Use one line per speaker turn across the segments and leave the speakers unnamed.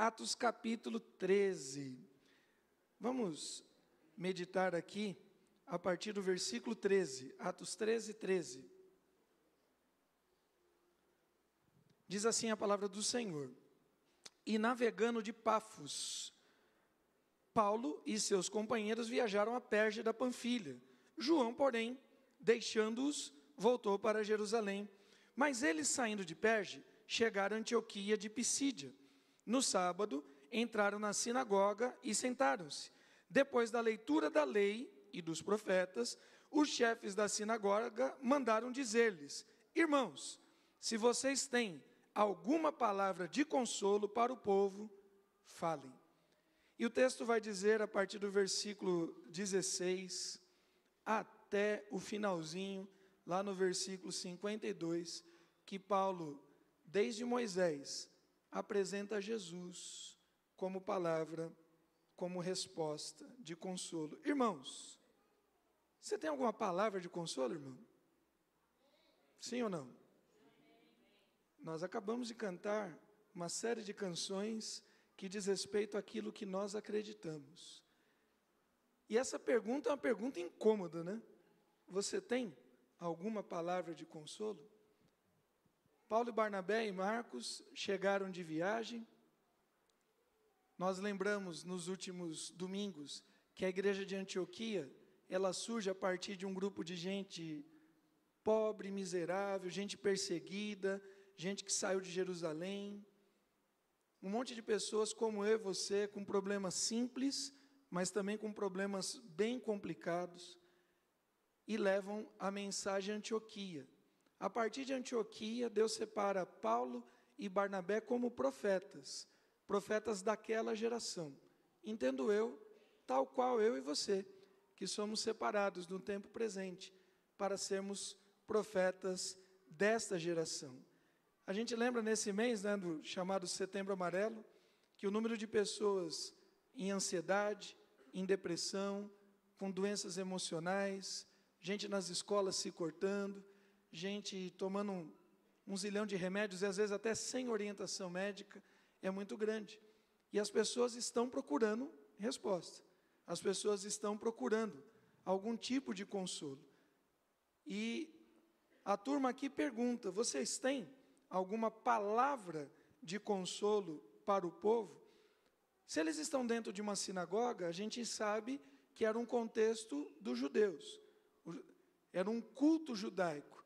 Atos capítulo 13. Vamos meditar aqui a partir do versículo 13. Atos 13, 13. Diz assim a palavra do Senhor: E navegando de Pafos, Paulo e seus companheiros viajaram a Perge da Panfilha. João, porém, deixando-os, voltou para Jerusalém. Mas eles, saindo de Perge, chegaram a Antioquia de Pisídia. No sábado, entraram na sinagoga e sentaram-se. Depois da leitura da lei e dos profetas, os chefes da sinagoga mandaram dizer-lhes: Irmãos, se vocês têm alguma palavra de consolo para o povo, falem. E o texto vai dizer, a partir do versículo 16, até o finalzinho, lá no versículo 52, que Paulo, desde Moisés, apresenta Jesus como palavra, como resposta de consolo. Irmãos, você tem alguma palavra de consolo, irmão? Sim ou não? Nós acabamos de cantar uma série de canções que diz respeito àquilo que nós acreditamos. E essa pergunta é uma pergunta incômoda, né? Você tem alguma palavra de consolo? Paulo e Barnabé e Marcos chegaram de viagem. Nós lembramos nos últimos domingos que a igreja de Antioquia, ela surge a partir de um grupo de gente pobre, miserável, gente perseguida, gente que saiu de Jerusalém. Um monte de pessoas como eu e você, com problemas simples, mas também com problemas bem complicados, e levam a mensagem a Antioquia. A partir de Antioquia, Deus separa Paulo e Barnabé como profetas daquela geração. Entendo eu, tal qual eu e você, que somos separados no tempo presente, para sermos profetas desta geração. A gente lembra nesse mês, né, do chamado Setembro Amarelo, que o número de pessoas em ansiedade, em depressão, com doenças emocionais, gente nas escolas se cortando, gente tomando um zilhão de remédios, e às vezes até sem orientação médica, é muito grande. E as pessoas estão procurando resposta. As pessoas estão procurando algum tipo de consolo. E a turma aqui pergunta: vocês têm alguma palavra de consolo para o povo? Se eles estão dentro de uma sinagoga, a gente sabe que era um contexto dos judeus. Era um culto judaico.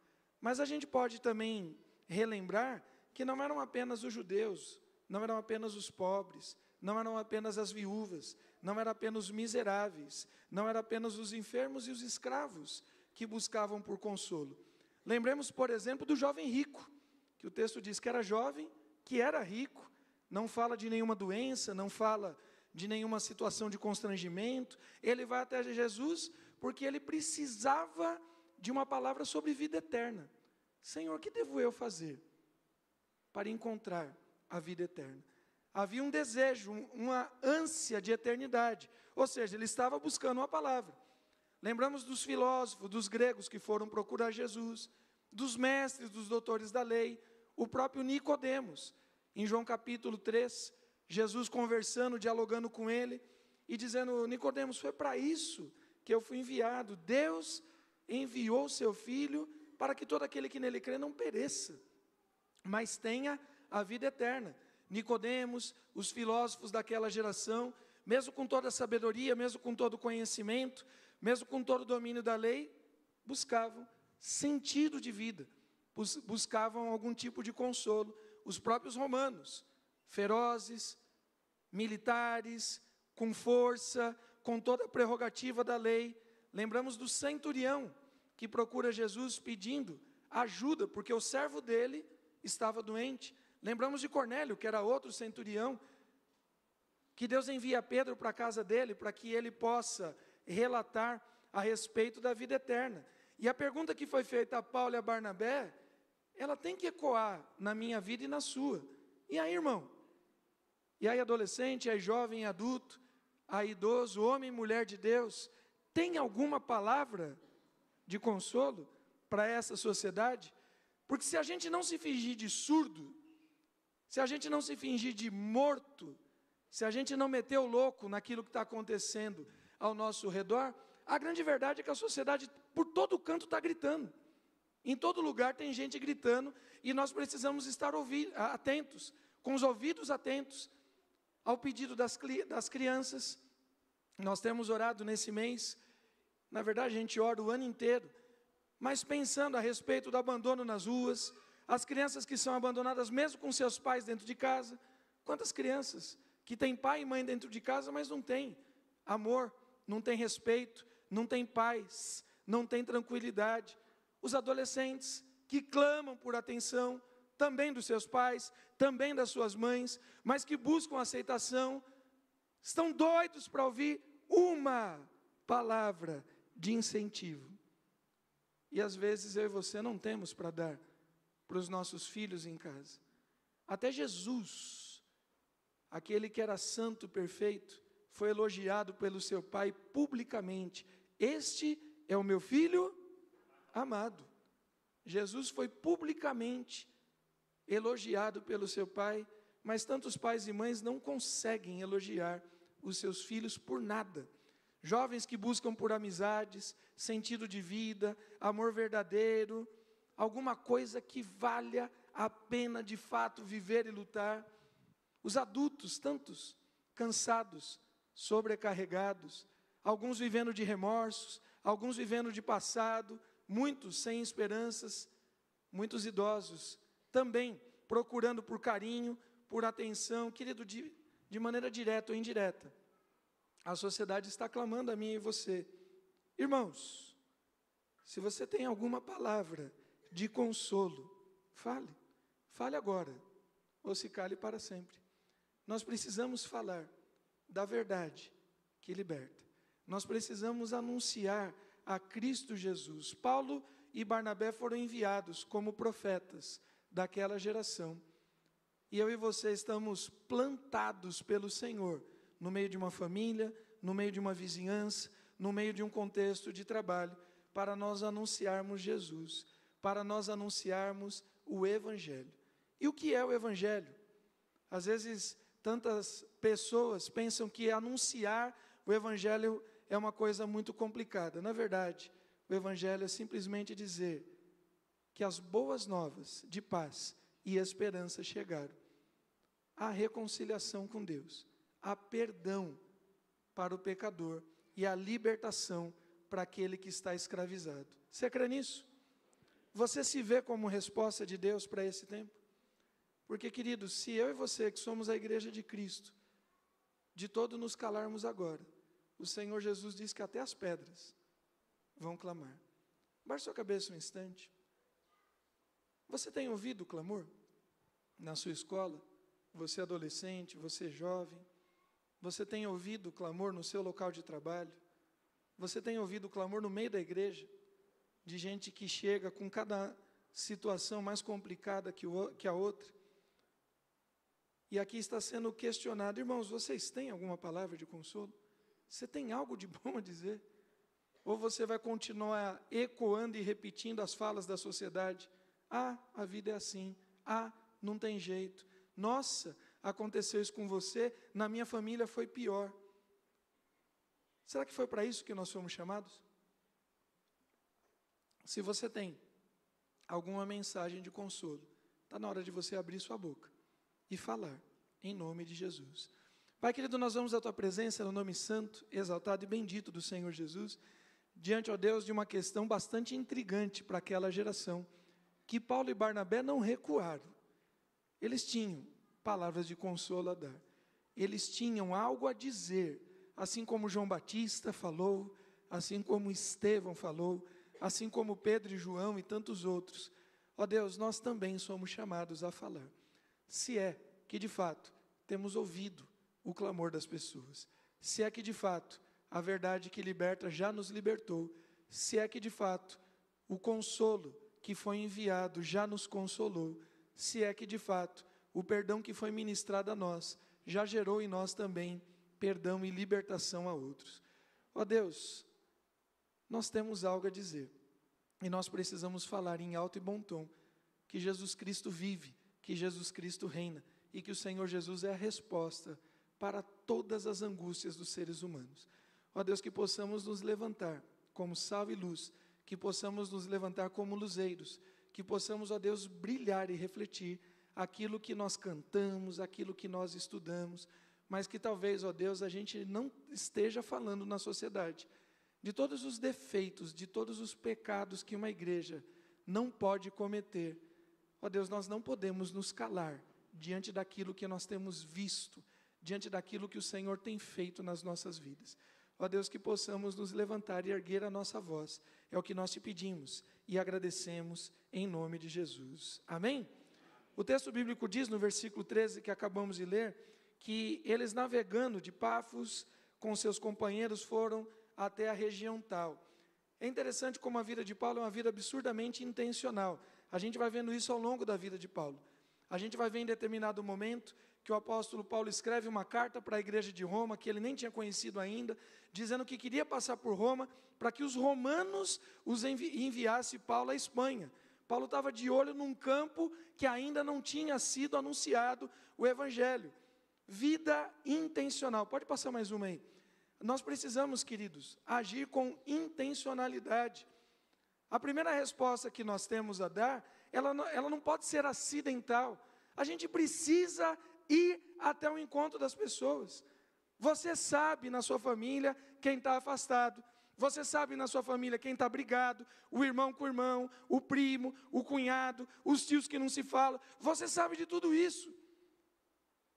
Mas a gente pode também relembrar que não eram apenas os judeus, não eram apenas os pobres, não eram apenas as viúvas, não eram apenas os miseráveis, não eram apenas os enfermos e os escravos que buscavam por consolo. Lembremos, por exemplo, do jovem rico, que o texto diz que era jovem, que era rico, não fala de nenhuma doença, não fala de nenhuma situação de constrangimento. Ele vai até Jesus porque ele precisava de uma palavra sobre vida eterna. Senhor, o que devo eu fazer para encontrar a vida eterna? Havia um desejo, uma ânsia de eternidade, ou seja, ele estava buscando uma palavra. Lembramos dos filósofos, dos gregos que foram procurar Jesus, dos mestres, dos doutores da lei, o próprio Nicodemos. Em João capítulo 3, Jesus conversando, dialogando com ele, e dizendo: Nicodemos, foi para isso que eu fui enviado. Deus enviou o seu Filho para que todo aquele que nele crê não pereça, mas tenha a vida eterna. Nicodemos, os filósofos daquela geração, mesmo com toda a sabedoria, mesmo com todo o conhecimento, mesmo com todo o domínio da lei, buscavam sentido de vida, buscavam algum tipo de consolo. Os próprios romanos, ferozes, militares, com força, com toda a prerrogativa da lei. Lembramos do centurião, que procura Jesus pedindo ajuda, porque o servo dele estava doente. Lembramos de Cornélio, que era outro centurião, que Deus envia Pedro para a casa dele, para que ele possa relatar a respeito da vida eterna. E a pergunta que foi feita a Paulo e a Barnabé, ela tem que ecoar na minha vida e na sua. E aí, irmão? E aí, adolescente, aí jovem e adulto, aí idoso, homem e mulher de Deus, tem alguma palavra de consolo para essa sociedade? Porque se a gente não se fingir de surdo, se a gente não se fingir de morto, se a gente não meter o louco naquilo que está acontecendo ao nosso redor, a grande verdade é que a sociedade por todo canto está gritando. Em todo lugar tem gente gritando e nós precisamos estar atentos, com os ouvidos atentos ao pedido das crianças. Nós temos orado nesse mês, na verdade a gente ora o ano inteiro, mas pensando a respeito do abandono nas ruas, as crianças que são abandonadas mesmo com seus pais dentro de casa. Quantas crianças que têm pai e mãe dentro de casa, mas não têm amor, não têm respeito, não têm paz, não têm tranquilidade. Os adolescentes que clamam por atenção, também dos seus pais, também das suas mães, mas que buscam aceitação, estão doidos para ouvir uma palavra de incentivo. E às vezes eu e você não temos para dar para os nossos filhos em casa. Até Jesus, aquele que era santo, perfeito, foi elogiado pelo seu pai publicamente. Este é o meu filho amado. Jesus foi publicamente elogiado pelo seu pai, mas tantos pais e mães não conseguem elogiar os seus filhos por nada. Jovens que buscam por amizades, sentido de vida, amor verdadeiro, alguma coisa que valha a pena de fato viver e lutar. Os adultos, tantos, cansados, sobrecarregados, alguns vivendo de remorsos, alguns vivendo de passado, muitos sem esperanças, muitos idosos também procurando por carinho, por atenção. Querido, de maneira direta ou indireta, a sociedade está clamando a mim e você. Irmãos, se você tem alguma palavra de consolo, fale agora, ou se cale para sempre. Nós precisamos falar da verdade que liberta. Nós precisamos anunciar a Cristo Jesus. Paulo e Barnabé foram enviados como profetas daquela geração. E eu e você estamos plantados pelo Senhor, no meio de uma família, no meio de uma vizinhança, no meio de um contexto de trabalho, para nós anunciarmos Jesus, para nós anunciarmos o Evangelho. E o que é o Evangelho? Às vezes, tantas pessoas pensam que anunciar o Evangelho é uma coisa muito complicada. Na verdade, o Evangelho é simplesmente dizer que as boas novas de paz e esperança chegaram. Há reconciliação com Deus, há perdão para o pecador e a libertação para aquele que está escravizado. Você crê nisso? Você se vê como resposta de Deus para esse tempo? Porque, queridos, se eu e você, que somos a igreja de Cristo, de todo nos calarmos agora, o Senhor Jesus diz que até as pedras vão clamar. Baixe sua cabeça um instante. Você tem ouvido o clamor na sua escola? Você adolescente, você jovem? Você tem ouvido o clamor no seu local de trabalho? Você tem ouvido o clamor no meio da igreja? De gente que chega com cada situação mais complicada que a outra? E aqui está sendo questionado, irmãos, vocês têm alguma palavra de consolo? Você tem algo de bom a dizer? Ou você vai continuar ecoando e repetindo as falas da sociedade? Ah, a vida é assim. Ah, não tem jeito. Nossa, aconteceu isso com você, na minha família foi pior. Será que foi para isso que nós fomos chamados? Se você tem alguma mensagem de consolo, está na hora de você abrir sua boca e falar, em nome de Jesus. Pai querido, nós vamos à Tua presença no nome santo, exaltado e bendito do Senhor Jesus, diante, ó Deus, de uma questão bastante intrigante para aquela geração, que Paulo e Barnabé não recuaram. Eles tinham palavras de consolo a dar, eles tinham algo a dizer, assim como João Batista falou, assim como Estevão falou, assim como Pedro e João e tantos outros. Ó Deus, nós também somos chamados a falar, se é que de fato temos ouvido o clamor das pessoas, se é que de fato a verdade que liberta já nos libertou, se é que de fato o consolo que foi enviado já nos consolou, se é que de fato o perdão que foi ministrado a nós já gerou em nós também perdão e libertação a outros. Ó Deus, nós temos algo a dizer e nós precisamos falar em alto e bom tom que Jesus Cristo vive, que Jesus Cristo reina e que o Senhor Jesus é a resposta para todas as angústias dos seres humanos. Ó Deus, que possamos nos levantar como sal e luz, que possamos nos levantar como luzeiros, que possamos, ó Deus, brilhar e refletir aquilo que nós cantamos, aquilo que nós estudamos, mas que talvez, ó Deus, a gente não esteja falando na sociedade de todos os defeitos, de todos os pecados que uma igreja não pode cometer. Ó Deus, nós não podemos nos calar diante daquilo que nós temos visto, diante daquilo que o Senhor tem feito nas nossas vidas. Ó Deus, que possamos nos levantar e erguer a nossa voz, é o que nós te pedimos e agradecemos em nome de Jesus. Amém? O texto bíblico diz no versículo 13 que acabamos de ler, que eles navegando de Pafos com seus companheiros foram até a região tal. É interessante como a vida de Paulo é uma vida absurdamente intencional. A gente vai vendo isso ao longo da vida de Paulo. A gente vai ver em determinado momento que o apóstolo Paulo escreve uma carta para a igreja de Roma, que ele nem tinha conhecido ainda, dizendo que queria passar por Roma, para que os romanos os enviassem Paulo à Espanha. Paulo estava de olho num campo que ainda não tinha sido anunciado o evangelho. Vida intencional. Pode passar mais uma aí. Nós precisamos, queridos, agir com intencionalidade. A primeira resposta que nós temos a dar, ela não pode ser acidental. A gente precisa ir até o encontro das pessoas. Você sabe na sua família quem está afastado. Você sabe na sua família quem está brigado, o irmão com o irmão, o primo, o cunhado, os tios que não se falam. Você sabe de tudo isso.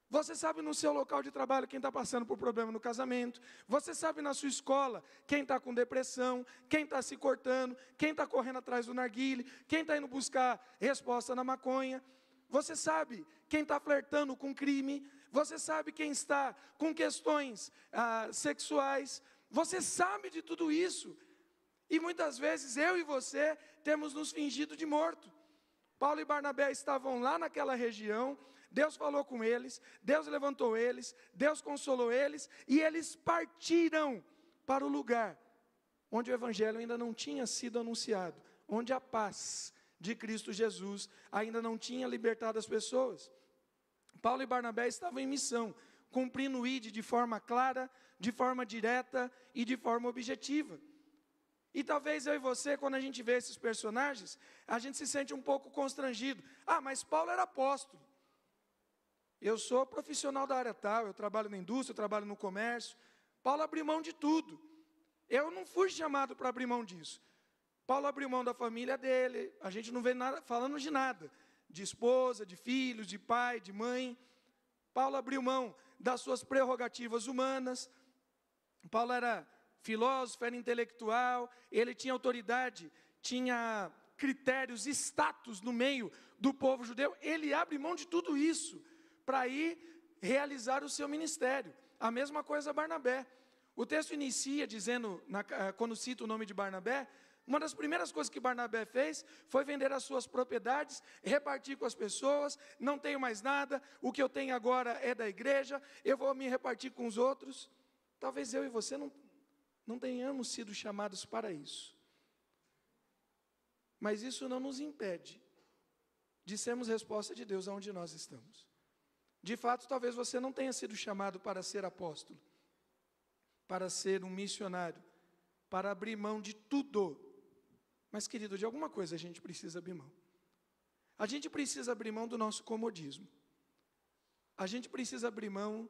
Você sabe no seu local de trabalho quem está passando por problema no casamento. Você sabe na sua escola quem está com depressão, quem está se cortando, quem está correndo atrás do narguile, quem está indo buscar resposta na maconha. Você sabe quem está flertando com crime. Você sabe quem está com questões sexuais. Você sabe de tudo isso. E muitas vezes eu e você temos nos fingido de morto. Paulo e Barnabé estavam lá naquela região. Deus falou com eles, Deus levantou eles, Deus consolou eles, e eles partiram para o lugar onde o evangelho ainda não tinha sido anunciado, onde a paz de Cristo Jesus ainda não tinha libertado as pessoas. Paulo e Barnabé estavam em missão, cumprindo o ID de forma clara, de forma direta e de forma objetiva. E talvez eu e você, quando a gente vê esses personagens, a gente se sente um pouco constrangido. Mas Paulo era apóstolo. Eu sou profissional da área tal, eu trabalho na indústria, eu trabalho no comércio. Paulo abriu mão de tudo. Eu não fui chamado para abrir mão disso. Paulo abriu mão da família dele, a gente não vê nada, falando de nada. De esposa, de filhos, de pai, de mãe. Paulo abriu mão das suas prerrogativas humanas. Paulo era filósofo, era intelectual, ele tinha autoridade, tinha critérios, status no meio do povo judeu. Ele abre mão de tudo isso para ir realizar o seu ministério. A mesma coisa Barnabé. O texto inicia dizendo, quando cita o nome de Barnabé, uma das primeiras coisas que Barnabé fez foi vender as suas propriedades, repartir com as pessoas. Não tenho mais nada, o que eu tenho agora é da igreja, eu vou me repartir com os outros. Talvez eu e você não tenhamos sido chamados para isso. Mas isso não nos impede de sermos resposta de Deus aonde nós estamos. De fato, talvez você não tenha sido chamado para ser apóstolo, para ser um missionário, para abrir mão de tudo. Mas, querido, de alguma coisa a gente precisa abrir mão. A gente precisa abrir mão do nosso comodismo. A gente precisa abrir mão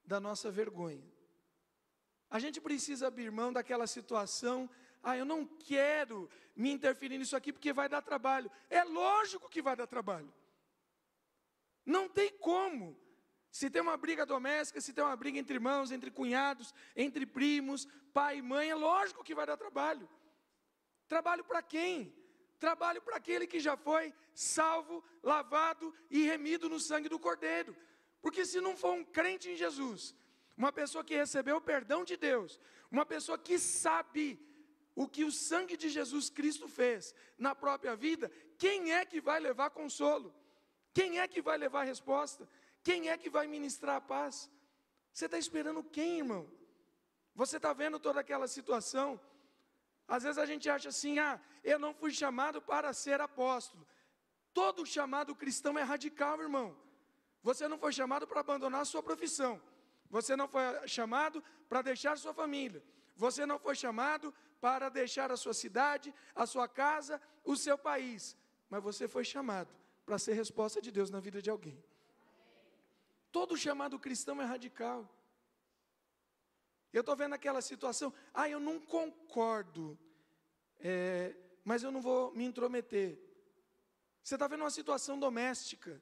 da nossa vergonha. A gente precisa abrir mão daquela situação, eu não quero me interferir nisso aqui porque vai dar trabalho. É lógico que vai dar trabalho. Não tem como. Se tem uma briga doméstica, se tem uma briga entre irmãos, entre cunhados, entre primos, pai e mãe, é lógico que vai dar trabalho. Trabalho para quem? Trabalho para aquele que já foi salvo, lavado e remido no sangue do Cordeiro. Porque se não for um crente em Jesus, uma pessoa que recebeu o perdão de Deus, uma pessoa que sabe o que o sangue de Jesus Cristo fez na própria vida, quem é que vai levar consolo? Quem é que vai levar resposta? Quem é que vai ministrar a paz? Você está esperando quem, irmão? Você está vendo toda aquela situação? Às vezes a gente acha assim, eu não fui chamado para ser apóstolo. Todo chamado cristão é radical, irmão. Você não foi chamado para abandonar a sua profissão. Você não foi chamado para deixar sua família. Você não foi chamado para deixar a sua cidade, a sua casa, o seu país. Mas você foi chamado para ser resposta de Deus na vida de alguém. Todo chamado cristão é radical. Eu estou vendo aquela situação, eu não concordo, mas eu não vou me intrometer. Você está vendo uma situação doméstica,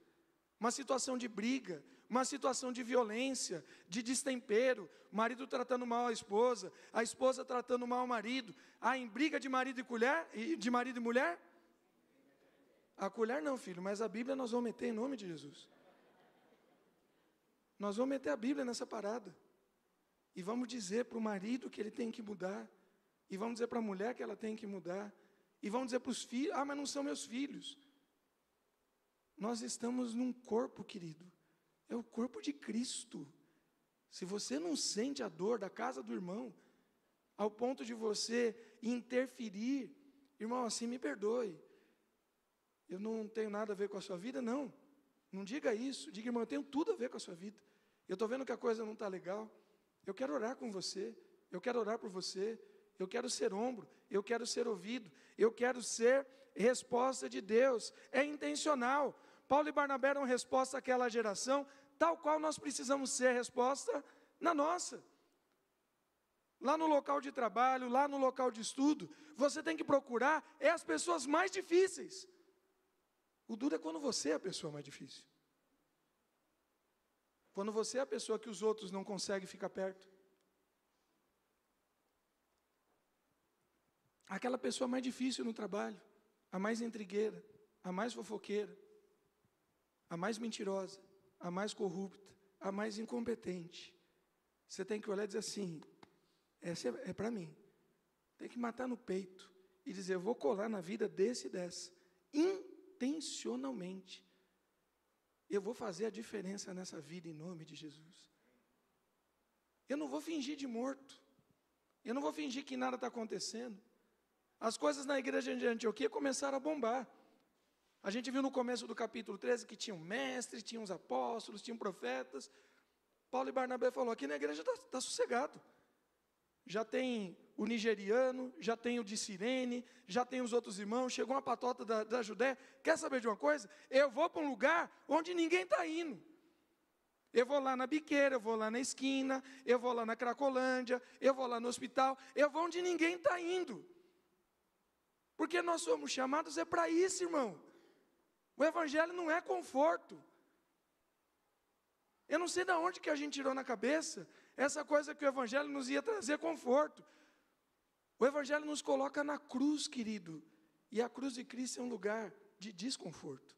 uma situação de briga, uma situação de violência, de destempero, o marido tratando mal a esposa tratando mal o marido. Em briga de marido e mulher? A colher não, filho, mas a Bíblia nós vamos meter em nome de Jesus. Nós vamos meter a Bíblia nessa parada. E vamos dizer para o marido que ele tem que mudar. E vamos dizer para a mulher que ela tem que mudar. E vamos dizer para os filhos, mas não são meus filhos. Nós estamos num corpo, querido. É o corpo de Cristo. Se você não sente a dor da casa do irmão, ao ponto de você interferir, irmão, assim me perdoe. Eu não tenho nada a ver com a sua vida, não. Não diga isso. Diga, irmão, eu tenho tudo a ver com a sua vida. Eu estou vendo que a coisa não está legal. Eu quero orar com você. Eu quero orar por você. Eu quero ser ombro. Eu quero ser ouvido. Eu quero ser resposta de Deus. É intencional. Paulo e Barnabé eram resposta àquela geração, tal qual nós precisamos ser resposta na nossa. Lá no local de trabalho, lá no local de estudo, você tem que procurar as pessoas mais difíceis. O duro é quando você é a pessoa mais difícil. Quando você é a pessoa que os outros não conseguem ficar perto. Aquela pessoa mais difícil no trabalho, a mais intrigueira, a mais fofoqueira, a mais mentirosa, a mais corrupta, a mais incompetente. Você tem que olhar e dizer assim, essa é para mim. Tem que matar no peito e dizer, eu vou colar na vida desse e dessa. Intencionalmente. Eu vou fazer a diferença nessa vida em nome de Jesus. Eu não vou fingir de morto. Eu não vou fingir que nada está acontecendo. As coisas na igreja de Antioquia começaram a bombar. A gente viu no começo do capítulo 13 que tinham mestres, tinham os apóstolos, tinham profetas. Paulo e Barnabé falou, aqui na igreja está sossegado. Já tem o nigeriano, já tem o de Cirene, já tem os outros irmãos, chegou uma patota da Judéia. Quer saber de uma coisa? Eu vou para um lugar onde ninguém está indo. Eu vou lá na biqueira, eu vou lá na esquina, eu vou lá na Cracolândia, eu vou lá no hospital, eu vou onde ninguém está indo. Porque nós somos chamados para isso, irmão. O evangelho não é conforto. Eu não sei de onde que a gente tirou na cabeça essa coisa que o evangelho nos ia trazer conforto. O evangelho nos coloca na cruz, querido. E a cruz de Cristo é um lugar de desconforto.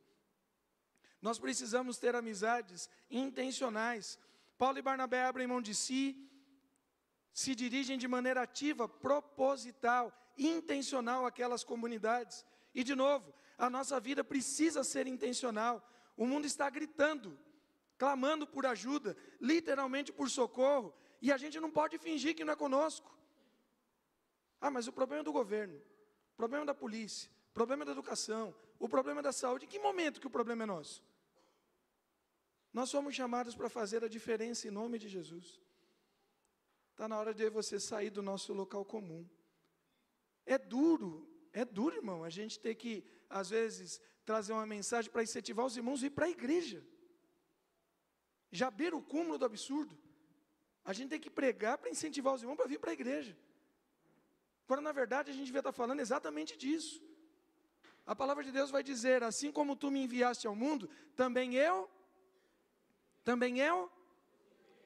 Nós precisamos ter amizades intencionais. Paulo e Barnabé abrem mão de si, se dirigem de maneira ativa, proposital, intencional àquelas comunidades. E de novo, a nossa vida precisa ser intencional. O mundo está gritando, clamando por ajuda, literalmente por socorro, e a gente não pode fingir que não é conosco. Mas o problema é do governo, o problema é da polícia, o problema é da educação, o problema é da saúde. Em que momento que o problema é nosso? Nós somos chamados para fazer a diferença em nome de Jesus. Está na hora de você sair do nosso local comum. É duro, irmão, a gente ter que, às vezes, trazer uma mensagem para incentivar os irmãos a ir para a igreja. Já beira o cúmulo do absurdo. A gente tem que pregar para incentivar os irmãos para vir para a igreja. Quando, na verdade, a gente devia estar falando exatamente disso. A palavra de Deus vai dizer, assim como tu me enviaste ao mundo, também eu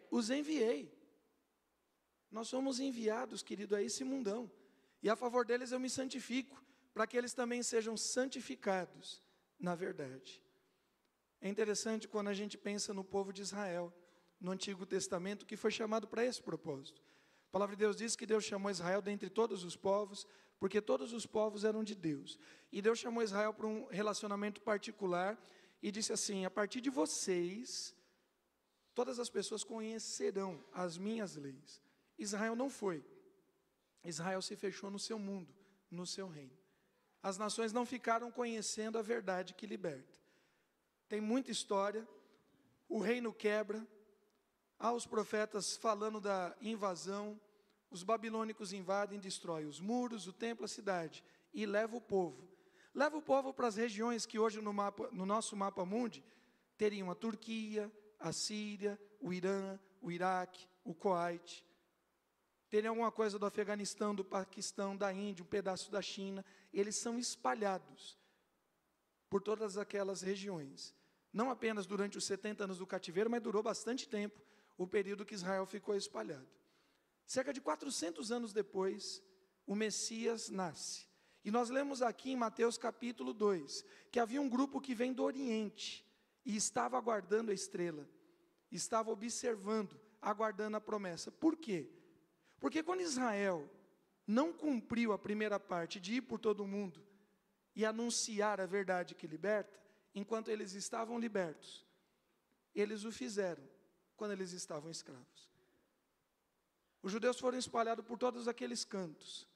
os enviei. Nós somos enviados, querido, a esse mundão. E a favor deles eu me santifico, para que eles também sejam santificados na verdade. É interessante quando a gente pensa no povo de Israel, no Antigo Testamento, que foi chamado para esse propósito. A palavra de Deus diz que Deus chamou Israel dentre todos os povos, porque todos os povos eram de Deus. E Deus chamou Israel para um relacionamento particular, e disse assim, a partir de vocês, todas as pessoas conhecerão as minhas leis. Israel não foi. Israel se fechou no seu mundo, no seu reino. As nações não ficaram conhecendo a verdade que liberta. Tem muita história, o reino quebra, há os profetas falando da invasão, os babilônicos invadem, destroem os muros, o templo, a cidade, e leva o povo. Leva o povo para as regiões que hoje no nosso mapa mundi teriam a Turquia, a Síria, o Irã, o Iraque, o Kuwait. Teriam alguma coisa do Afeganistão, do Paquistão, da Índia, um pedaço da China. Eles são espalhados por todas aquelas regiões. Não apenas durante os 70 anos do cativeiro, mas durou bastante tempo o período que Israel ficou espalhado. Cerca de 400 anos depois, o Messias nasce. E nós lemos aqui em Mateus capítulo 2, que havia um grupo que vem do Oriente, e estava aguardando a estrela, estava observando, aguardando a promessa. Por quê? Porque quando Israel não cumpriu a primeira parte de ir por todo o mundo e anunciar a verdade que liberta, enquanto eles estavam libertos, eles o fizeram quando eles estavam escravos. Os judeus foram espalhados por todos aqueles cantos.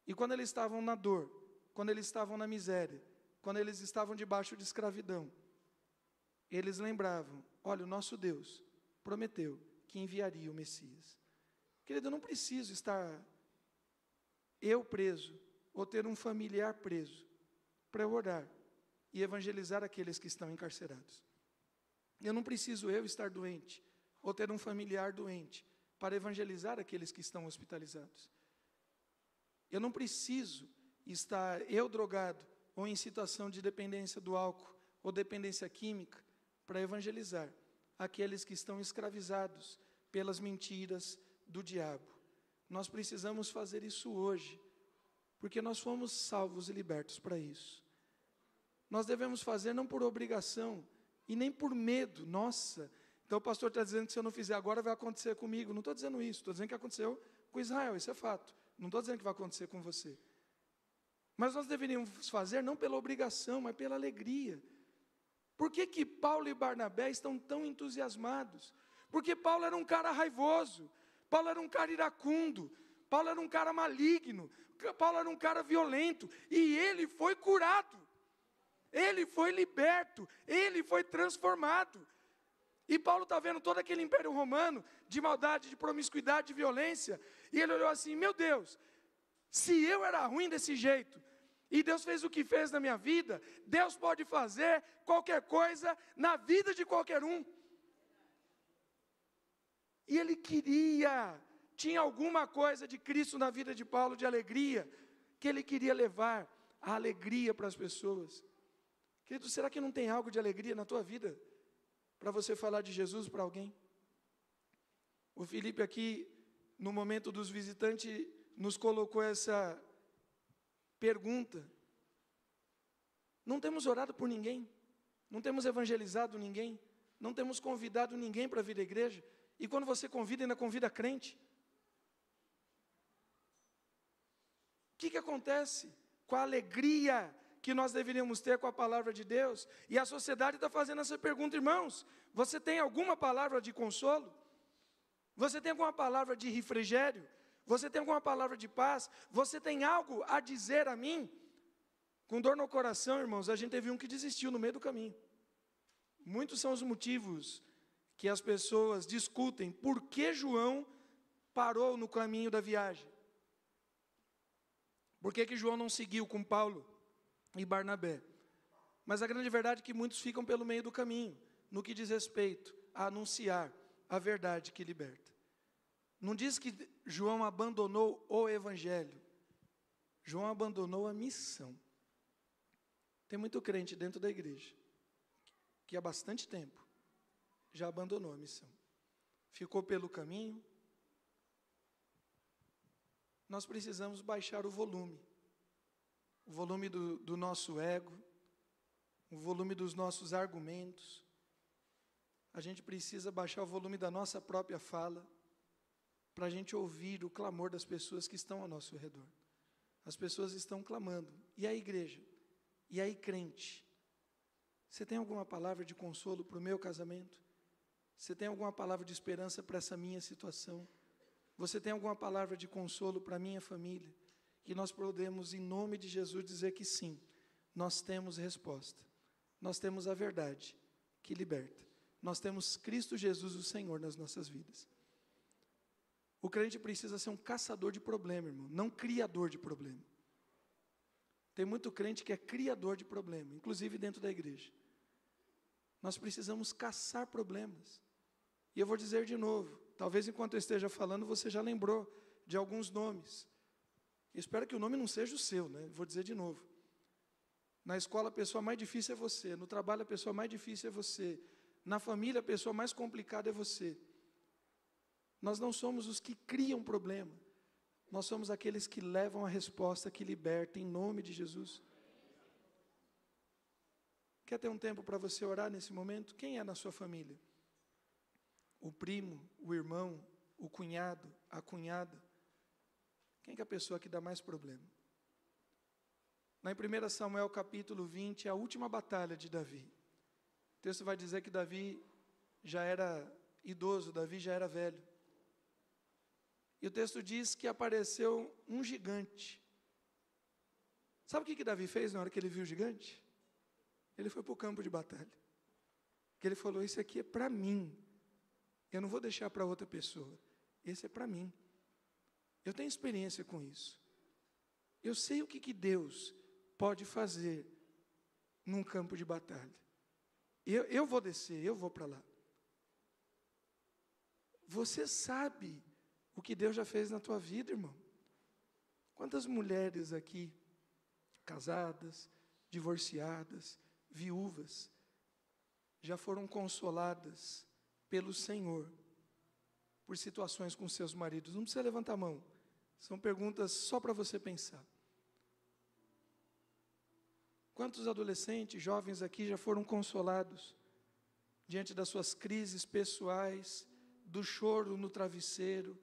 E quando eles estavam na dor, quando eles estavam na miséria, quando eles estavam debaixo de escravidão, eles lembravam, olha, o nosso Deus prometeu que enviaria o Messias. Querido, eu não preciso estar eu preso, ou ter um familiar preso, para eu orar e evangelizar aqueles que estão encarcerados. Eu não preciso eu estar doente, ou ter um familiar doente, para evangelizar aqueles que estão hospitalizados. Eu não preciso estar eu drogado, ou em situação de dependência do álcool, ou dependência química, para evangelizar aqueles que estão escravizados pelas mentiras do diabo. Nós precisamos fazer isso hoje, porque nós fomos salvos e libertos para isso. Nós devemos fazer não por obrigação, e nem por medo. Nossa, então o pastor está dizendo que se eu não fizer agora vai acontecer comigo. Não estou dizendo isso, estou dizendo que aconteceu com Israel, isso é fato. Não estou dizendo que vai acontecer com você. Mas nós deveríamos fazer não pela obrigação, mas pela alegria. Por que Paulo e Barnabé estão tão entusiasmados? Porque Paulo era um cara raivoso, Paulo era um cara iracundo, Paulo era um cara maligno, Paulo era um cara violento, e ele foi curado, ele foi liberto, ele foi transformado. E Paulo está vendo todo aquele império romano, de maldade, de promiscuidade, de violência, e ele olhou assim, meu Deus, se eu era ruim desse jeito, e Deus fez o que fez na minha vida, Deus pode fazer qualquer coisa na vida de qualquer um. E ele tinha alguma coisa de Cristo na vida de Paulo, de alegria, que ele queria levar a alegria para as pessoas. Querido, será que não tem algo de alegria na tua vida, para você falar de Jesus para alguém? O Felipe aqui, no momento dos visitantes, nos colocou essa pergunta. Não temos orado por ninguém, não temos evangelizado ninguém, não temos convidado ninguém para vir à igreja, e quando você convida, ainda convida crente. O que acontece com a alegria que nós deveríamos ter com a palavra de Deus? E a sociedade está fazendo essa pergunta, irmãos, você tem alguma palavra de consolo? Você tem alguma palavra de refrigério? Você tem alguma palavra de paz? Você tem algo a dizer a mim? Com dor no coração, irmãos, a gente teve um que desistiu no meio do caminho. Muitos são os motivos que as pessoas discutem por que João parou no caminho da viagem. Por que João não seguiu com Paulo e Barnabé? Mas a grande verdade é que muitos ficam pelo meio do caminho, no que diz respeito a anunciar a verdade que liberta. Não diz que João abandonou o evangelho, João abandonou a missão. Tem muito crente dentro da igreja, que há bastante tempo já abandonou a missão, ficou pelo caminho. Nós precisamos baixar o volume do nosso ego, o volume dos nossos argumentos. A gente precisa baixar o volume da nossa própria fala, para a gente ouvir o clamor das pessoas que estão ao nosso redor. As pessoas estão clamando. E a igreja? E aí, crente? Você tem alguma palavra de consolo para o meu casamento? Você tem alguma palavra de esperança para essa minha situação? Você tem alguma palavra de consolo para a minha família? Que nós podemos, em nome de Jesus, dizer que sim, nós temos resposta. Nós temos a verdade que liberta. nós temos Cristo Jesus, o Senhor, nas nossas vidas. O crente precisa ser um caçador de problema, irmão, não criador de problema. Tem muito crente que é criador de problema, inclusive dentro da igreja. Nós precisamos caçar problemas. E eu vou dizer de novo, talvez enquanto eu esteja falando, você já lembrou de alguns nomes. Eu espero que o nome não seja o seu, né? Vou dizer de novo. Na escola a pessoa mais difícil é você, no trabalho a pessoa mais difícil é você, na família a pessoa mais complicada é você. Nós não somos os que criam problema, nós somos aqueles que levam a resposta que liberta, em nome de Jesus. Quer ter um tempo para você orar nesse momento? Quem é na sua família? O primo, o irmão, o cunhado, a cunhada? Quem é a pessoa que dá mais problema? Lá em 1 Samuel capítulo 20, é a última batalha de Davi. O texto vai dizer que Davi já era idoso, Davi já era velho. E o texto diz que apareceu um gigante. Sabe o que Davi fez na hora que ele viu o gigante? Ele foi para o campo de batalha. Porque ele falou, isso aqui é para mim. Eu não vou deixar para outra pessoa. Esse é para mim. Eu tenho experiência com isso. Eu sei o que Deus pode fazer num campo de batalha. Eu vou descer, eu vou para lá. Você sabe o que Deus já fez na tua vida, irmão? Quantas mulheres aqui, casadas, divorciadas, viúvas, já foram consoladas pelo Senhor, por situações com seus maridos? Não precisa levantar a mão, são perguntas só para você pensar. Quantos adolescentes, jovens aqui já foram consolados diante das suas crises pessoais, do choro no travesseiro,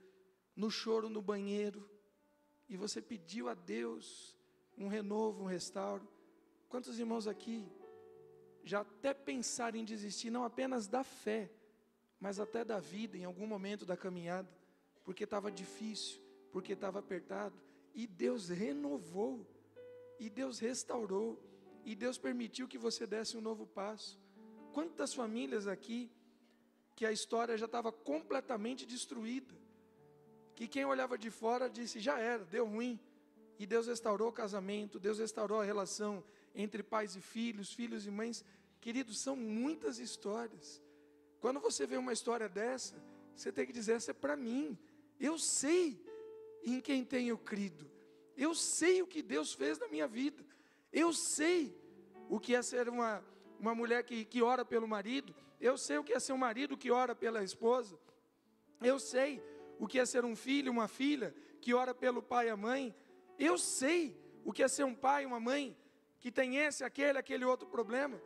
no choro no banheiro, e você pediu a Deus um renovo, um restauro? Quantos irmãos aqui já até pensaram em desistir, não apenas da fé, mas até da vida, em algum momento da caminhada, porque estava difícil, porque estava apertado, e Deus renovou, e Deus restaurou, e Deus permitiu que você desse um novo passo? Quantas famílias aqui, que a história já estava completamente destruída, que quem olhava de fora disse, já era, deu ruim, e Deus restaurou o casamento, Deus restaurou a relação entre pais e filhos, filhos e mães. Queridos, são muitas histórias. Quando você vê uma história dessa, você tem que dizer, essa é para mim. Eu sei em quem tenho crido. Eu sei o que Deus fez na minha vida. Eu sei o que é ser uma mulher que ora pelo marido. Eu sei o que é ser um marido que ora pela esposa. Eu sei o que é ser um filho, uma filha que ora pelo pai e a mãe. Eu sei o que é ser um pai e uma mãe que tem aquele outro problema.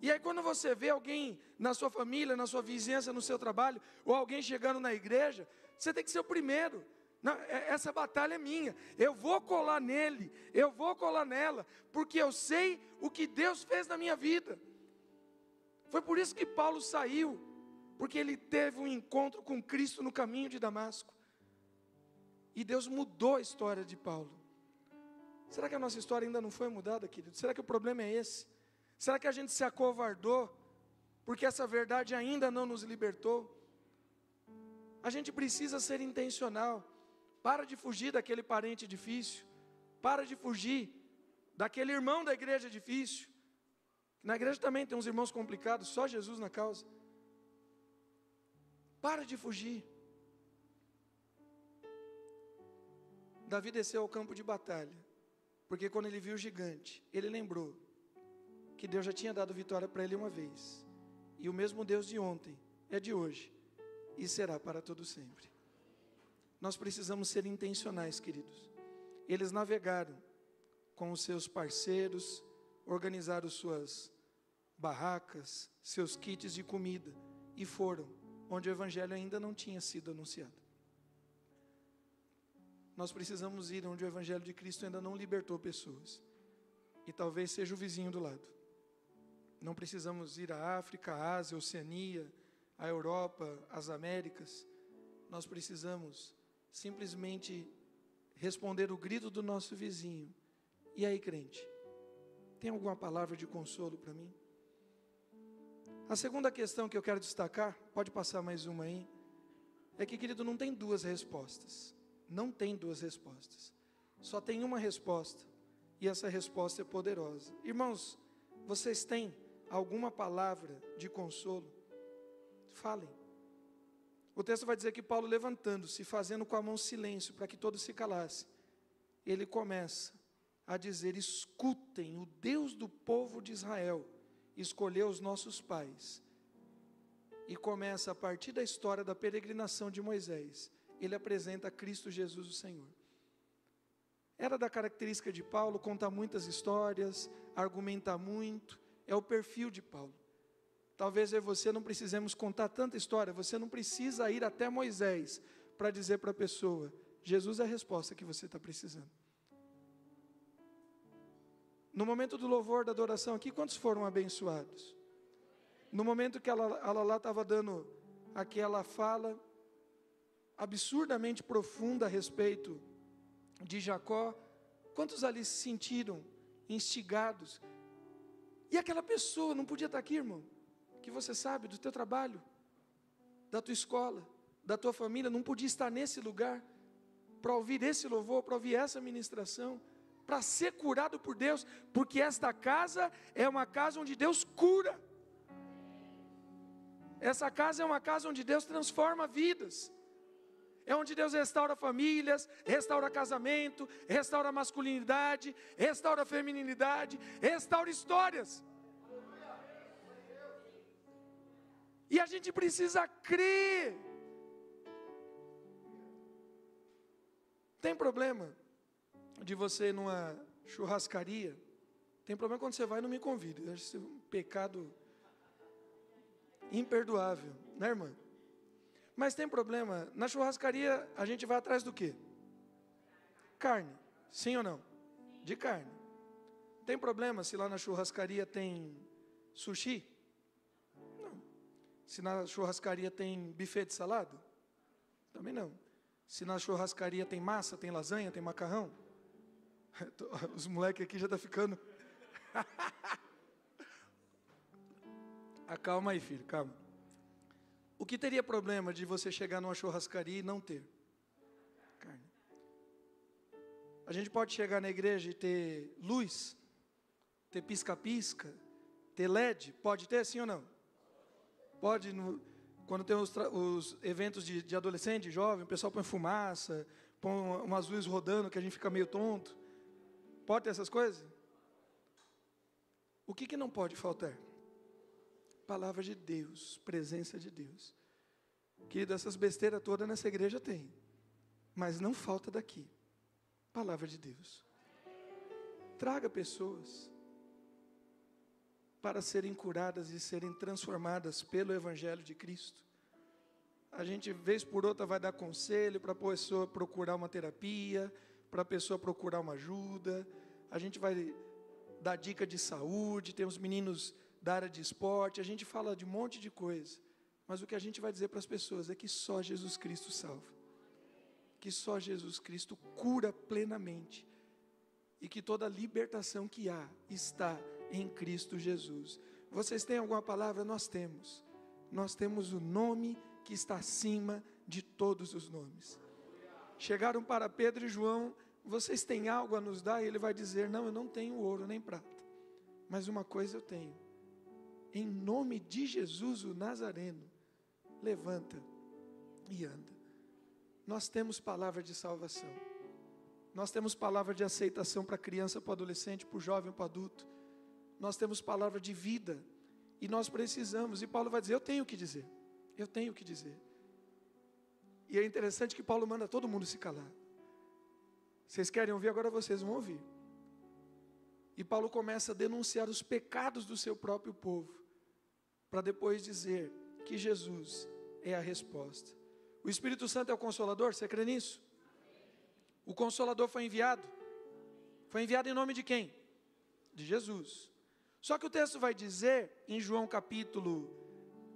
E aí quando você vê alguém na sua família, na sua vizinhança, no seu trabalho, ou alguém chegando na igreja, você tem que ser o primeiro. Não, essa batalha é minha, eu vou colar nele, eu vou colar nela, porque eu sei o que Deus fez na minha vida. Foi por isso que Paulo saiu, porque ele teve um encontro com Cristo no caminho de Damasco, e Deus mudou a história de Paulo. Será que a nossa história ainda não foi mudada, querido? Será que o problema é esse? Será que a gente se acovardou, porque essa verdade ainda não nos libertou? A gente precisa ser intencional. Para de fugir daquele parente difícil. Para de fugir daquele irmão da igreja difícil. Na igreja também tem uns irmãos complicados, só Jesus na causa. Para de fugir. Davi desceu ao campo de batalha, porque quando ele viu o gigante, ele lembrou que Deus já tinha dado vitória para ele uma vez. E o mesmo Deus de ontem é de hoje e será para todo sempre. Nós precisamos ser intencionais, queridos. Eles navegaram com os seus parceiros, organizaram suas barracas, seus kits de comida e foram onde o evangelho ainda não tinha sido anunciado. Nós precisamos ir onde o evangelho de Cristo ainda não libertou pessoas. E talvez seja o vizinho do lado. Não precisamos ir à África, à Ásia, à Oceania, à Europa, às Américas. Nós precisamos simplesmente responder o grito do nosso vizinho. E aí, crente, tem alguma palavra de consolo para mim? A segunda questão que eu quero destacar, pode passar mais uma aí, é que, querido, não tem duas respostas. Não tem duas respostas. Só tem uma resposta, e essa resposta é poderosa. Irmãos, vocês têm alguma palavra de consolo? Falem. O texto vai dizer que Paulo, levantando-se, fazendo com a mão silêncio, para que todos se calassem, ele começa a dizer: escutem, o Deus do povo de Israel escolheu os nossos pais. E começa a partir da história da peregrinação de Moisés. Ele apresenta Cristo Jesus, o Senhor. Era da característica de Paulo contar muitas histórias, argumentar muito, é o perfil de Paulo. Talvez eu e você não precisemos contar tanta história, você não precisa ir até Moisés para dizer para a pessoa: Jesus é a resposta que você está precisando. No momento do louvor, da adoração aqui, quantos foram abençoados? No momento que ela lá estava dando aquela fala absurdamente profunda a respeito de Jacó, quantos ali se sentiram instigados? E aquela pessoa não podia estar aqui, irmão, que você sabe, do teu trabalho, da tua escola, da tua família, não podia estar nesse lugar, para ouvir esse louvor, para ouvir essa ministração, para ser curado por Deus, porque esta casa é uma casa onde Deus cura. Essa casa é uma casa onde Deus transforma vidas. É onde Deus restaura famílias, restaura casamento, restaura masculinidade, restaura feminilidade, restaura histórias. E a gente precisa crer. Tem problema de você ir numa churrascaria? Tem problema quando você vai e não me convida. Eu acho isso um pecado imperdoável, né, irmã? Mas tem problema, na churrascaria a gente vai atrás do quê? Carne, sim ou não? De carne. Tem problema se lá na churrascaria tem sushi? Não. Se na churrascaria tem buffet de salada? Também não. Se na churrascaria tem massa, tem lasanha, tem macarrão? Os moleques aqui já estão ficando... Acalma aí, filho, calma. O que teria problema de você chegar numa churrascaria e não ter carne? A gente pode chegar na igreja e ter luz, ter pisca-pisca, ter LED, pode ter, sim ou não? Pode, quando tem os eventos de adolescente, de jovem, o pessoal põe fumaça, põe umas luzes rodando que a gente fica meio tonto. Pode ter essas coisas? O que não pode faltar? Palavra de Deus, presença de Deus. Querido, essas besteiras todas nessa igreja tem, mas não falta daqui. Palavra de Deus. Traga pessoas para serem curadas e serem transformadas pelo Evangelho de Cristo. A gente, vez por outra, vai dar conselho para a pessoa procurar uma terapia, para a pessoa procurar uma ajuda. A gente vai dar dica de saúde, tem os meninos da área de esporte, a gente fala de um monte de coisa, mas o que a gente vai dizer para as pessoas é que só Jesus Cristo salva, que só Jesus Cristo cura plenamente, e que toda libertação que há está em Cristo Jesus. Vocês têm alguma palavra? Nós temos o nome que está acima de todos os nomes. Chegaram para Pedro e João: vocês têm algo a nos dar? E ele vai dizer: não, eu não tenho ouro nem prata, mas uma coisa eu tenho. Em nome de Jesus, o Nazareno, levanta e anda. Nós temos palavra de salvação. Nós temos palavra de aceitação para criança, para adolescente, para o jovem, para o adulto. Nós temos palavra de vida. E nós precisamos. E Paulo vai dizer: eu tenho o que dizer. Eu tenho o que dizer. E é interessante que Paulo manda todo mundo se calar. Vocês querem ouvir? Agora vocês vão ouvir. E Paulo começa a denunciar os pecados do seu próprio povo, para depois dizer que Jesus é a resposta. O Espírito Santo é o Consolador, você crê nisso? O Consolador foi enviado. Foi enviado em nome de quem? De Jesus. Só que o texto vai dizer, em João capítulo...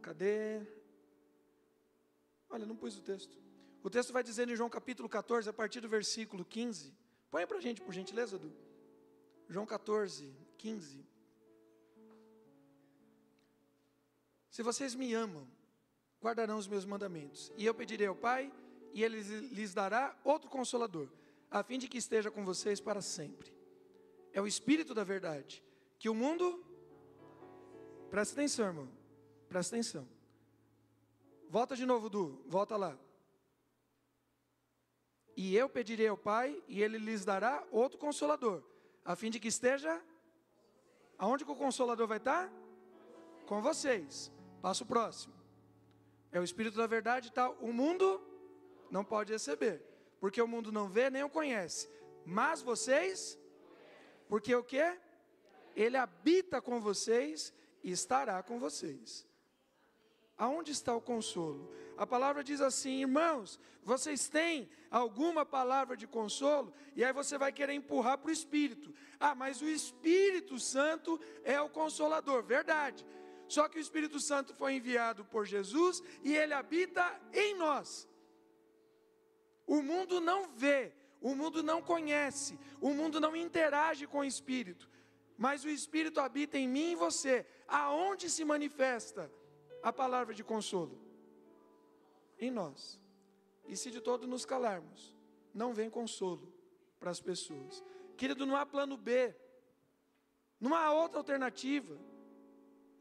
Cadê? Olha, não pus o texto. O texto vai dizer em João capítulo 14, a partir do versículo 15. Põe para a gente, por gentileza, Edu. João 14, 15. se vocês me amam, guardarão os meus mandamentos. E eu pedirei ao Pai, e Ele lhes dará outro Consolador, a fim de que esteja com vocês para sempre. É o Espírito da verdade, que o mundo... Presta atenção, irmão, presta atenção. Volta de novo, Du, volta lá. E eu pedirei ao Pai, e Ele lhes dará outro Consolador, a fim de que esteja... Aonde que o Consolador vai estar? Com vocês. Passo próximo. É o Espírito da verdade, tal. O mundo não pode receber, porque o mundo não vê nem o conhece. Mas vocês, porque o quê? Ele habita com vocês e estará com vocês. Aonde está o consolo? A palavra diz assim, irmãos, vocês têm alguma palavra de consolo? E aí você vai querer empurrar para o Espírito. Ah, mas o Espírito Santo é o Consolador, verdade. Só que o Espírito Santo foi enviado por Jesus e ele habita em nós. O mundo não vê, o mundo não conhece, o mundo não interage com o Espírito. Mas o Espírito habita em mim e você. Aonde se manifesta a palavra de consolo? Em nós. E se de todo nos calarmos, não vem consolo para as pessoas. Querido, não há plano B, não há outra alternativa.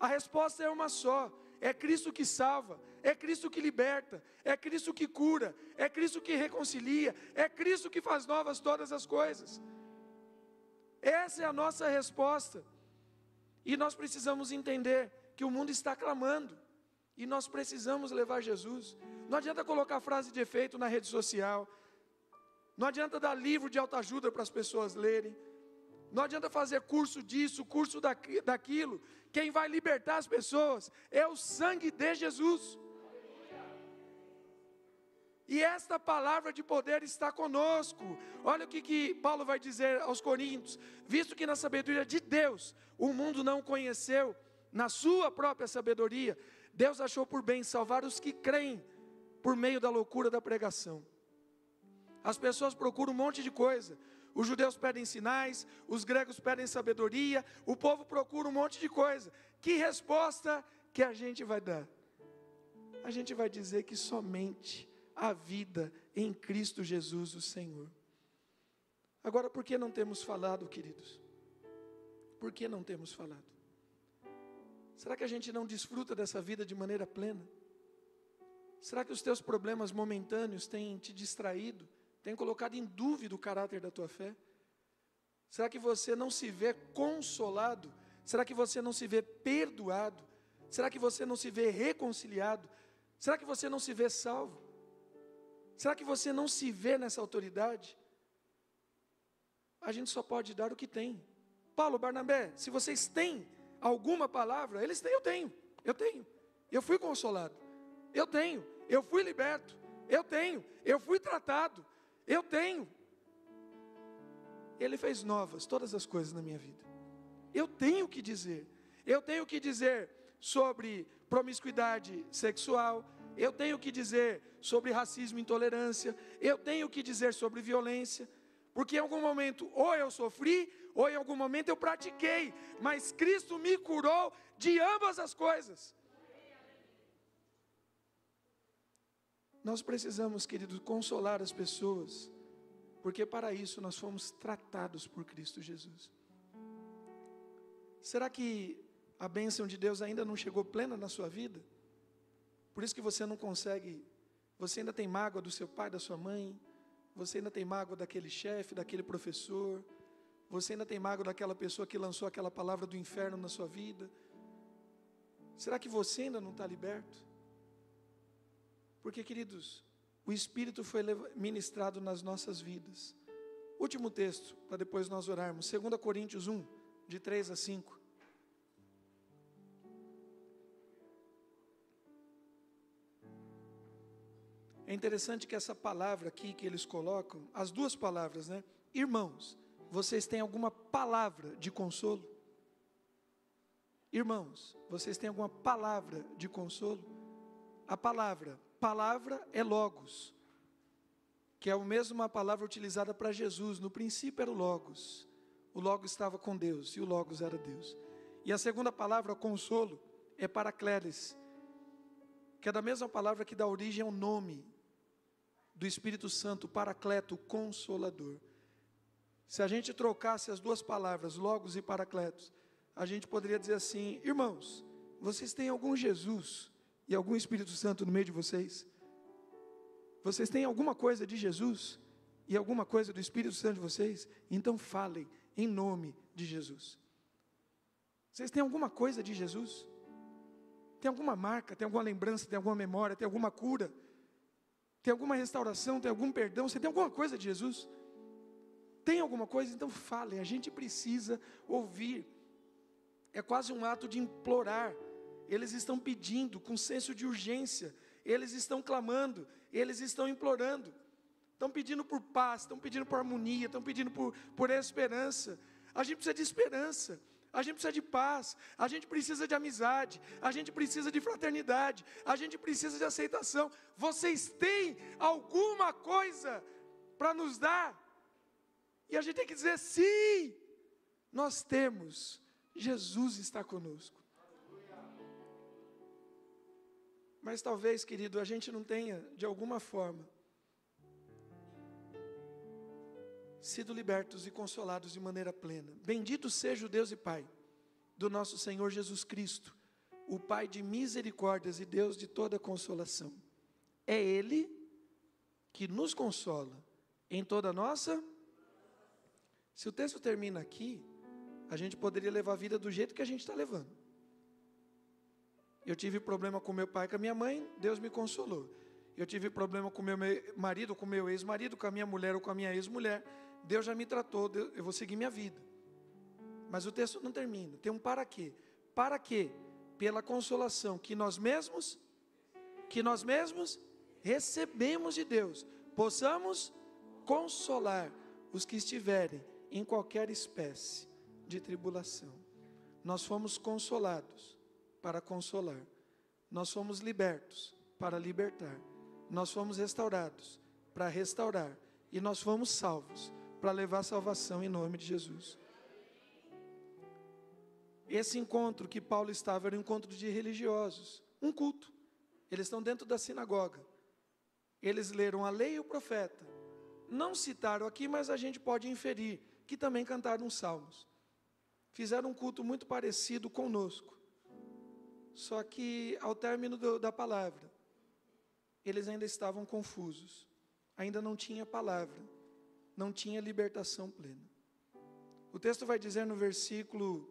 A resposta é uma só: é Cristo que salva, é Cristo que liberta, é Cristo que cura, é Cristo que reconcilia, é Cristo que faz novas todas as coisas. Essa é a nossa resposta. E nós precisamos entender que o mundo está clamando, e nós precisamos levar Jesus. Não adianta colocar frase de efeito na rede social, não adianta dar livro de autoajuda para as pessoas lerem, não adianta fazer curso disso, curso daquilo. Quem vai libertar as pessoas é o sangue de Jesus. E esta palavra de poder está conosco. Olha o que Paulo vai dizer aos Coríntios: visto que na sabedoria de Deus o mundo não conheceu, na sua própria sabedoria Deus achou por bem salvar os que creem por meio da loucura da pregação. As pessoas procuram um monte de coisa. Os judeus pedem sinais, os gregos pedem sabedoria, o povo procura um monte de coisa. Que resposta que a gente vai dar? A gente vai dizer que somente a vida em Cristo Jesus, o Senhor. Agora, por que não temos falado, queridos? Por que não temos falado? Será que a gente não desfruta dessa vida de maneira plena? Será que os teus problemas momentâneos têm te distraído? Têm colocado em dúvida o caráter da tua fé? Será que você não se vê consolado? Será que você não se vê perdoado? Será que você não se vê reconciliado? Será que você não se vê salvo? Será que você não se vê nessa autoridade? A gente só pode dar o que tem. Paulo, Barnabé, se vocês têm alguma palavra, eles têm, eu tenho. Eu fui consolado, eu tenho. Eu fui liberto, eu tenho. Eu fui tratado, eu tenho. Ele fez novas todas as coisas na minha vida. Eu tenho o que dizer. Eu tenho o que dizer sobre promiscuidade sexual. Eu tenho o que dizer sobre racismo e intolerância. Eu tenho o que dizer sobre violência. Porque em algum momento ou eu sofri, ou em algum momento eu pratiquei. Mas Cristo me curou de ambas as coisas. Nós precisamos, queridos, consolar as pessoas. Porque para isso nós fomos tratados por Cristo Jesus. Será que a bênção de Deus ainda não chegou plena na sua vida? Por isso que você não consegue, você ainda tem mágoa do seu pai, da sua mãe, você ainda tem mágoa daquele chefe, daquele professor, você ainda tem mágoa daquela pessoa que lançou aquela palavra do inferno na sua vida. Será que você ainda não está liberto? Porque, queridos, o Espírito foi ministrado nas nossas vidas. Último texto, para depois nós orarmos, 2 Coríntios 1, de 3 a 5. É interessante que essa palavra aqui que eles colocam, as duas palavras, né? Irmãos, vocês têm alguma palavra de consolo? Irmãos, vocês têm alguma palavra de consolo? A palavra é logos, que é a mesma palavra utilizada para Jesus. No princípio era o logos estava com Deus, e o logos era Deus. E a segunda palavra, consolo, é paracleres, que é da mesma palavra que dá origem ao nome do Espírito Santo, Paracleto, Consolador. Se a gente trocasse as duas palavras, Logos e Paracletos, a gente poderia dizer assim: irmãos, vocês têm algum Jesus e algum Espírito Santo no meio de vocês? Vocês têm alguma coisa de Jesus e alguma coisa do Espírito Santo de vocês? Então falem em nome de Jesus. Vocês têm alguma coisa de Jesus? Tem alguma marca, tem alguma lembrança, tem alguma memória, tem alguma cura? Tem alguma restauração, tem algum perdão? Você tem alguma coisa de Jesus? Tem alguma coisa? Então falem, a gente precisa ouvir. É quase um ato de implorar. Eles estão pedindo com senso de urgência, eles estão clamando, eles estão implorando, estão pedindo por paz, estão pedindo por harmonia, estão pedindo por esperança. A gente precisa de esperança, a gente precisa de paz, a gente precisa de amizade, a gente precisa de fraternidade, a gente precisa de aceitação. Vocês têm alguma coisa para nos dar? E a gente tem que dizer: sim, nós temos, Jesus está conosco. Mas talvez, querido, a gente não tenha, de alguma forma, sido libertos e consolados de maneira plena. Bendito seja o Deus e Pai do nosso Senhor Jesus Cristo, o Pai de misericórdias e Deus de toda consolação. É Ele que nos consola em toda a nossa... Se o texto termina aqui, a gente poderia levar a vida do jeito que a gente está levando. Eu tive problema com meu pai, com a minha mãe, Deus me consolou. Eu tive problema com meu marido, com meu ex-marido, com a minha mulher ou com a minha ex-mulher, Deus já me tratou, eu vou seguir minha vida. Mas o texto não termina, tem um para quê? Para quê? Pela consolação que nós mesmos recebemos de Deus, possamos consolar os que estiverem em qualquer espécie de tribulação. Nós fomos consolados para consolar, nós fomos libertos para libertar, nós fomos restaurados para restaurar, e nós fomos salvos para levar salvação em nome de Jesus. Esse encontro que Paulo estava era um encontro de religiosos, um culto. Eles estão dentro da sinagoga, eles leram a lei e o profeta, não citaram aqui, mas a gente pode inferir que também cantaram os salmos, fizeram um culto muito parecido conosco. Só que ao término da palavra, eles ainda estavam confusos, ainda não tinha palavra, não tinha libertação plena. O texto vai dizer no versículo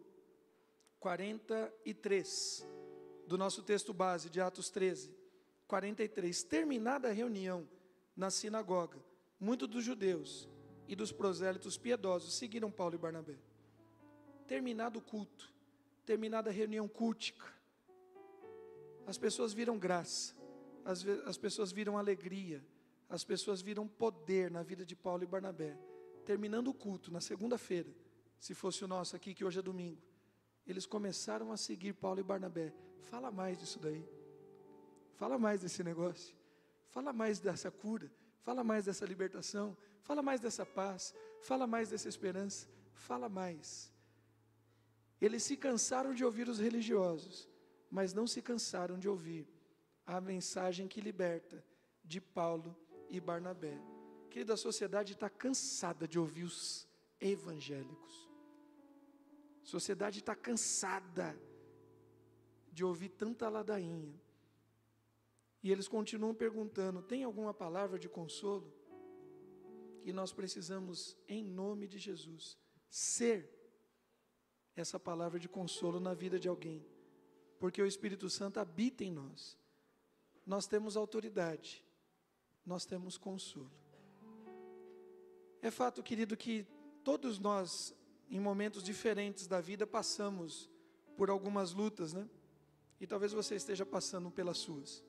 43, do nosso texto base de Atos 13, 43, terminada a reunião na sinagoga, muitos dos judeus e dos prosélitos piedosos seguiram Paulo e Barnabé. Terminado o culto, terminada a reunião cultica, as pessoas viram graça, as pessoas viram alegria, as pessoas viram poder na vida de Paulo e Barnabé. Terminando o culto, na segunda-feira, se fosse o nosso aqui, que hoje é domingo, eles começaram a seguir Paulo e Barnabé. Fala mais disso daí, fala mais desse negócio, fala mais dessa cura, fala mais dessa libertação, fala mais dessa paz, fala mais dessa esperança, fala mais. Eles se cansaram de ouvir os religiosos, mas não se cansaram de ouvir a mensagem que liberta de Paulo e Barnabé. Querida, a sociedade está cansada de ouvir os evangélicos. A sociedade está cansada de ouvir tanta ladainha. E eles continuam perguntando: tem alguma palavra de consolo? E nós precisamos, em nome de Jesus, ser essa palavra de consolo na vida de alguém, porque o Espírito Santo habita em nós. Nós temos autoridade, nós temos consolo. É fato, querido, que todos nós, em momentos diferentes da vida, passamos por algumas lutas, né? E talvez você esteja passando pelas suas.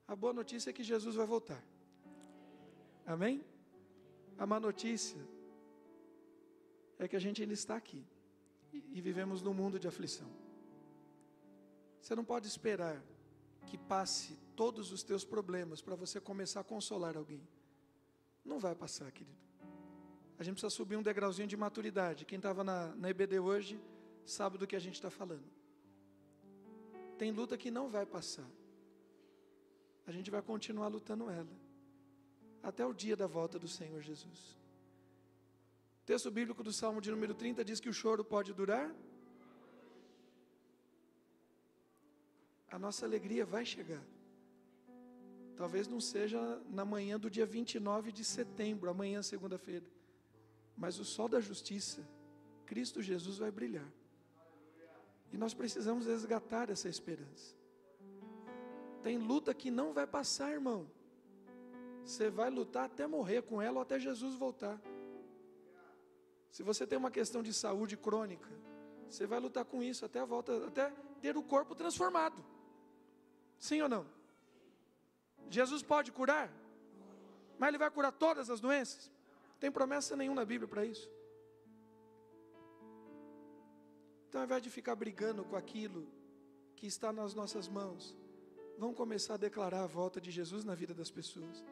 A boa notícia é que Jesus vai voltar. Amém? A má notícia é que a gente ainda está aqui e vivemos num mundo de aflição. Você não pode esperar que passe todos os teus problemas para você começar a consolar alguém. Não vai passar, querido. A gente precisa subir um degrauzinho de maturidade. Quem estava na EBD hoje sabe do que a gente está falando. Tem luta que não vai passar. A gente vai continuar lutando ela, até o dia da volta do Senhor Jesus. O texto bíblico do Salmo de número 30 diz que o choro pode durar. A nossa alegria vai chegar. Talvez não seja na manhã do dia 29 de setembro, amanhã, segunda-feira. Mas o sol da justiça, Cristo Jesus, vai brilhar. E nós precisamos resgatar essa esperança. Tem luta que não vai passar, irmão. Você vai lutar até morrer com ela ou até Jesus voltar. Se você tem uma questão de saúde crônica, você vai lutar com isso até a volta, até ter o corpo transformado. Sim ou não? Jesus pode curar? Mas Ele vai curar todas as doenças? Não tem promessa nenhuma na Bíblia para isso. Então, ao invés de ficar brigando com aquilo que está nas nossas mãos, vamos começar a declarar a volta de Jesus na vida das pessoas.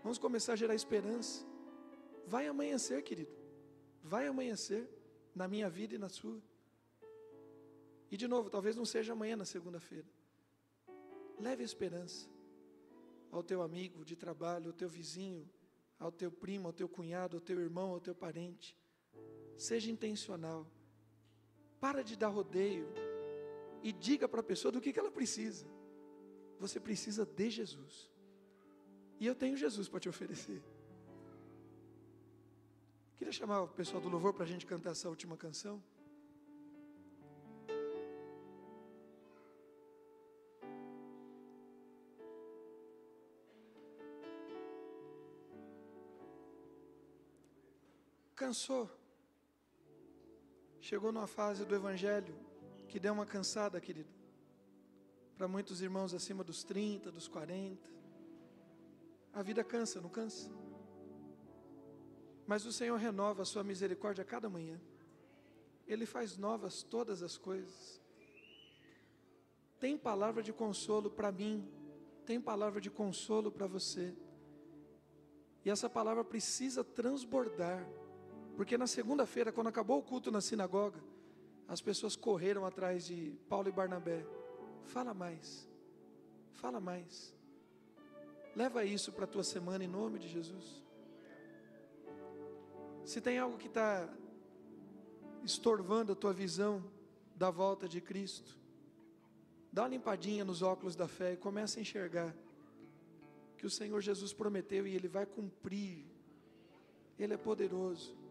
Vamos começar a gerar esperança. Vai amanhecer, querido. Vai amanhecer na minha vida e na sua. E de novo, talvez não seja amanhã, na segunda-feira. Leve esperança ao teu amigo de trabalho, ao teu vizinho, ao teu primo, ao teu cunhado, ao teu irmão, ao teu parente. Seja intencional. Para de dar rodeio e diga para a pessoa do que ela precisa. Você precisa de Jesus. E eu tenho Jesus para te oferecer. Queria chamar o pessoal do louvor para a gente cantar essa última canção. Cansou? Chegou numa fase do Evangelho que deu uma cansada, querido. Para muitos irmãos acima dos 30, dos 40. A vida cansa, não cansa? Mas o Senhor renova a sua misericórdia a cada manhã. Ele faz novas todas as coisas. Tem palavra de consolo para mim. Tem palavra de consolo para você. E essa palavra precisa transbordar. Porque na segunda-feira, quando acabou o culto na sinagoga, as pessoas correram atrás de Paulo e Barnabé. Fala mais. Fala mais. Leva isso para a tua semana em nome de Jesus. Se tem algo que está estorvando a tua visão da volta de Cristo, dá uma limpadinha nos óculos da fé e começa a enxergar que o Senhor Jesus prometeu e Ele vai cumprir. Ele é poderoso.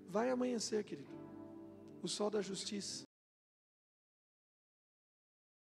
Vai amanhecer, querido, o sol da justiça.